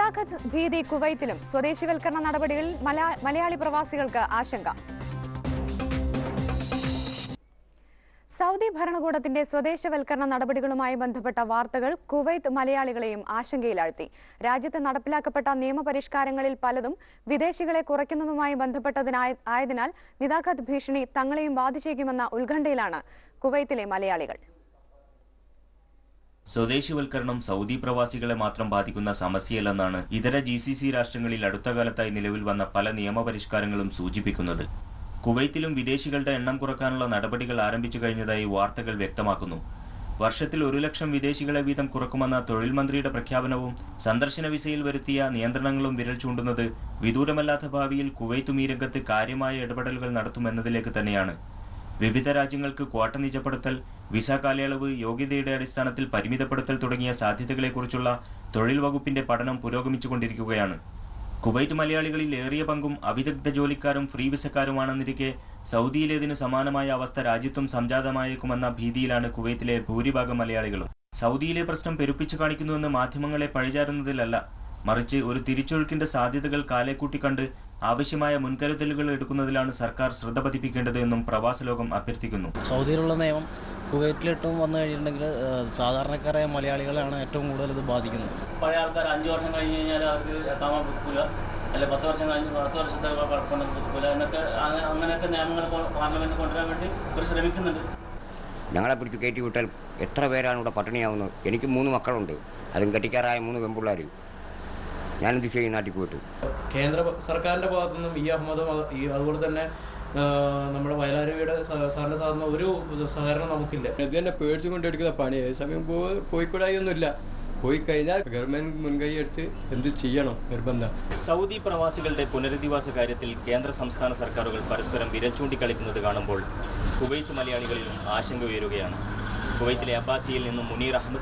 നിദാഖത്ത് ഭീതി കുവൈത്തിലും സ്വദേശിവൽക്കരണ നടപടികളിൽ മലയാളി പ്രവാസികൾക്ക് ആശങ്ക. സൗദി ഭരണകൂടത്തിന്റെ സ്വദേശവൽക്കരണ നടപടികളുമായി ബന്ധപ്പെട്ട വാർത്തകൾ കുവൈത്ത് മലയാളികളെയും ആശങ്കയിലാഴ്ത്തി. രാജ്യത്ത് നടപ്പിലാക്കപ്പെട്ട നിയമപരിഷ്കാരങ്ങളിൽ പലതും വിദേശികളെ കുറയ്ക്കുന്നതുമായി ബന്ധപ്പെട്ടതിനായതിനാൽ നിദാഖത്ത് ഭീഷണി തങ്ങളെയും ബാധിച്ചേക്കുമെന്ന ഉത്കണ്ഠയിലാണ് കുവൈത്തിലെ മലയാളികൾ. സ്വദേശിവൽക്കരണം സൗദി പ്രവാസികളെ മാത്രം ബാധിക്കുന്ന സമസ്യയല്ലെന്നാണ് ഇതര GCC രാഷ്ട്രങ്ങളിൽ അടുത്ത കാലത്തായി നിലവിൽ വന്ന പല നിയമപരിഷ്കാരങ്ങളും സൂചിപ്പിക്കുന്നത്. കുവൈത്തിലും വിദേശികളുടെ എണ്ണം കുറക്കാനുള്ള നടപടികൾ ആരംഭിച്ചു കഴിഞ്ഞതായി വാർത്തകൾ വ്യക്തമാക്കുന്നു. വർഷത്തിൽ 1 ലക്ഷം വിദേശികളെ വീതം കുറക്കുമെന്ന തൊഴിൽ മന്ത്രിയുടെ പ്രഖ്യാപനവും സന്ദർശന വിസയിൽ വരുത്തിയ നിയന്ത്രണങ്ങളും വിരൽ ചൂണ്ടുന്നത് വിദൂരമല്ലാത്ത ഭാവിയിൽ കുവൈത്തും ഈ രംഗത്ത് കാര്യമായ ഇടപെടലുകൾ നടത്തുമെന്നതിലേക്ക് തന്നെയാണ്. വിവിധ രാജ്യങ്ങൾക്ക് ക്വാട്ട നിജപ്പെടുത്തൽ, വിസ കാലയളവ്, യോഗ്യതയുടെ അടിസ്ഥാനത്തിൽ പരിമിതപ്പെടുത്തൽ തുടങ്ങിയ സാധ്യതകളെക്കുറിച്ചുള്ള തൊഴിൽ വകുപ്പിന്റെ പഠനം പുരോഗമിച്ചുകൊണ്ടിരിക്കുകയാണ്. കുവൈറ്റ് മലയാളികളിൽ ഏറിയ പങ്കും അവിദഗ്ധ ജോലിക്കാരും ഫ്രീ വിസക്കാരുമാണെന്നിരിക്കെ സൗദിയിലേതിന് സമാനമായ അവസ്ഥ രാജ്യത്തും സംജാതമായേക്കുമെന്ന ഭീതിയിലാണ് കുവൈത്തിലെ ഭൂരിഭാഗം മലയാളികളും. സൗദിയിലെ പ്രശ്നം പെരുപ്പിച്ചു കാണിക്കുന്നുവെന്ന് മാധ്യമങ്ങളെ പഴിചാരുന്നതിലല്ല, മറിച്ച് ഒരു തിരിച്ചൊഴുക്കിന്റെ സാധ്യതകൾ കാലേക്കൂട്ടിക്കണ്ട് ആവശ്യമായ മുൻകരുതലുകൾ എടുക്കുന്നതിലാണ് സർക്കാർ ശ്രദ്ധ പതിപ്പിക്കേണ്ടത് എന്നും പ്രവാസ ലോകം അഭ്യർത്ഥിക്കുന്നു. സൗദിയിലുള്ള നിയമം കുവൈറ്റിലിട്ടും വന്നു കഴിഞ്ഞിട്ടുണ്ടെങ്കിൽ സാധാരണക്കാരായ മലയാളികളാണ് ഏറ്റവും കൂടുതൽ ഇത് ബാധിക്കുന്നത്. പഴയ ആൾക്കാർ 5 വർഷം കഴിഞ്ഞ് കഴിഞ്ഞാൽ അവർക്ക് എത്താൻ പുതുക്കില്ല, അല്ലെ 10 വർഷം കഴിഞ്ഞ് 10 വർഷത്തെ കുഴപ്പമുണ്ട് പുതുക്കില്ല എന്നൊക്കെ അങ്ങനെയൊക്കെ നിയമങ്ങൾ പാർലമെന്റിൽ കൊണ്ടുവരാൻ വേണ്ടി ഇവർ ശ്രമിക്കുന്നുണ്ട്. ഞങ്ങളെ പിടിച്ച് കയറ്റി വിട്ടാൽ എത്ര പേരാണ് ഇവിടെ പട്ടിണിയാവുന്നത്? എനിക്ക് 3 മക്കളുണ്ട്, അതും കെട്ടിക്കാറായ 3 പെൺപിള്ളേർ. ഞാനെന്ത് ചെയ്യും നാട്ടിൽ പോയിട്ട്? കേന്ദ്ര സർക്കാരിൻ്റെ ഭാഗത്തു നിന്നും ഈ അഹമ്മദും അതുപോലെ തന്നെ നമ്മുടെ വയലാരവിയുടെ സാറിൻ്റെ സാധനം ഒരു സഹകരണം നമുക്കില്ല. ഇത് തന്നെ പേടിച്ചു കൊണ്ടെടുക്കുന്ന പണി. അതേസമയം പോയിക്കൂടായൊന്നുമില്ല. പോയി കഴിഞ്ഞാൽ ഗവൺമെന്റ് മുൻകൈ എടുത്ത് എന്ത് ചെയ്യണം നിർബന്ധം. സൗദി പ്രവാസികളുടെ പുനരധിവാസ കാര്യത്തിൽ കേന്ദ്ര സംസ്ഥാന സർക്കാരുകൾ പരസ്പരം വിരൽ ചൂണ്ടിക്കളിക്കുന്നത് കാണുമ്പോൾ കുവൈത്ത് മലയാളികളിലും ആശങ്ക ഉയരുകയാണ്. കുവൈത്തിലെ അബ്ബാസിയിൽ നിന്നും മുനീർ അഹമ്മദ്.